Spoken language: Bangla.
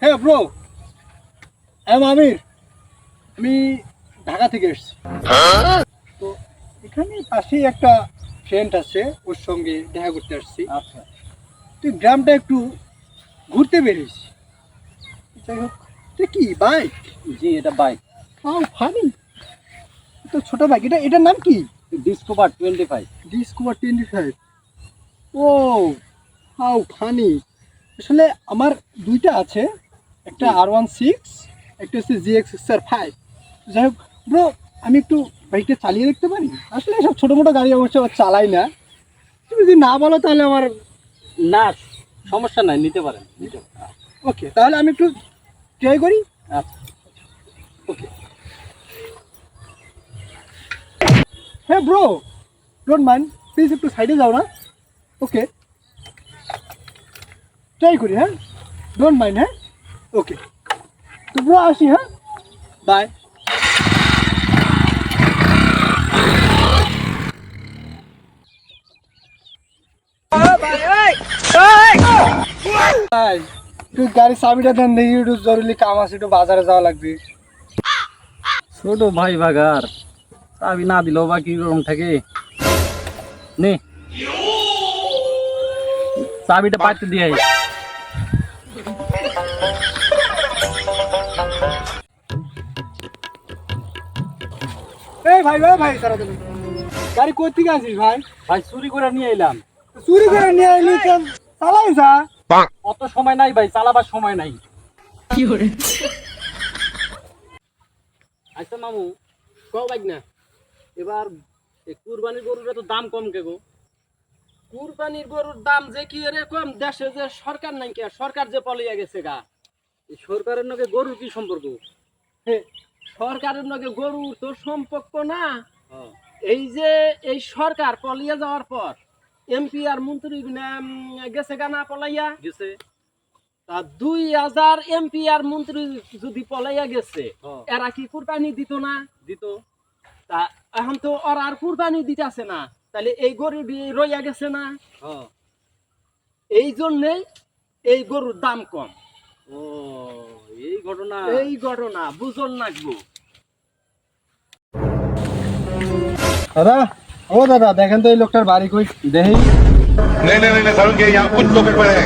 হ্যাঁ ব্রো, আমির, আমি ঢাকা থেকে এসেছি। তো এখানে পাশেই একটা ফ্রেন্ড আছে, ওর সঙ্গে দেখা করতে আসছি। আচ্ছা, তুই গ্রামটা একটু ঘুরতে বেরিয়েছি। যাই হোক, তুই কি বাইক? জি এটা বাইক হাউ ফানি, তো ছোট বাইক, এটার নাম কি? Discover 25। Discover 25। Oh how funny. আসলে আমার দুইটা আছে, একটা R16, একটা হচ্ছে GX-R5। যাই হোক ব্রো, আমি একটু বাইকটা চালিয়ে দেখতে পারি? আসলে এসব ছোটো মোটো গাড়ি অবশ্য চালাই না। তুমি যদি না বলো তাহলে আমার না সমস্যা নাই, নিতে পারেন। ওকে, তাহলে আমি একটু ট্রাই করি। আচ্ছা, ওকে, হ্যাঁ ব্রো, ডোন্ট মাইন্ড, প্লিজ একটু সাইডে যাও না। ওকে, ট্রাই করি, হ্যাঁ, ডোন্ট মাইন্ড। হ্যাঁ ওকে, তো ব্রো আসি, হ্যাঁ, বাই। একটু গাড়ি চাবিটা দেন দেখি, একটু জরুরি কাম আছে, একটু বাজারে যাওয়া লাগবে। ছোট ভাই বাগার চাবি না দিলেও বা কি রকম থাকে, নে চাবিটা পাইতে দিয়ে আই। এই ভাই ভাই ভাই, সারা দিন গাড়ি কই থেকে আছিস ভাই? ভাই চুরি করে নিয়ে এলাম। চুরি করে নিয়ে আইলি কেন? চালাই যা। অত সময় নাই ভাই, চালাবার সময় নাই। আচ্ছা মামু, কও বাইক না। এবার এই কুরবানির গরুটা তো দাম কম কে গো? কুরবানির গরুর দাম যে কি এরকম, দেশে যে সরকার নাই কে, সরকার যে পলাইয়া গেছে গা। এই সরকারের নাকি গরুর কি সম্পর্ক? হে, সরকারের লগে গরুর তো সম্পর্ক না। হ্যাঁ, এই যে এই সরকার পলাইয়া যাওয়ার পর এমপি আর মন্ত্রী গেছে গা না পলাইয়া গেছে। তা 2000 এমপি আর মন্ত্রী যদি পলাইয়া গেছে, হ্যাঁ, এরা কি কুরবানি দিত না? দিত। তা এখন তো ওরা আর কুরবানি দিতেছে না, তাহলে এই গরু রইয়া গেছে না। হ্যাঁ, এই জন্যেই এই গরুর দাম কম। ও এই ঘটনা। এই ঘটনা বুঝন লাগবো। দাদা, ও দাদা, দেখেন তো এই লোকটার বাড়ি কই, দেখি। नहीं नहीं नहीं सारुण के यहाँ कुछ तो पेपर है।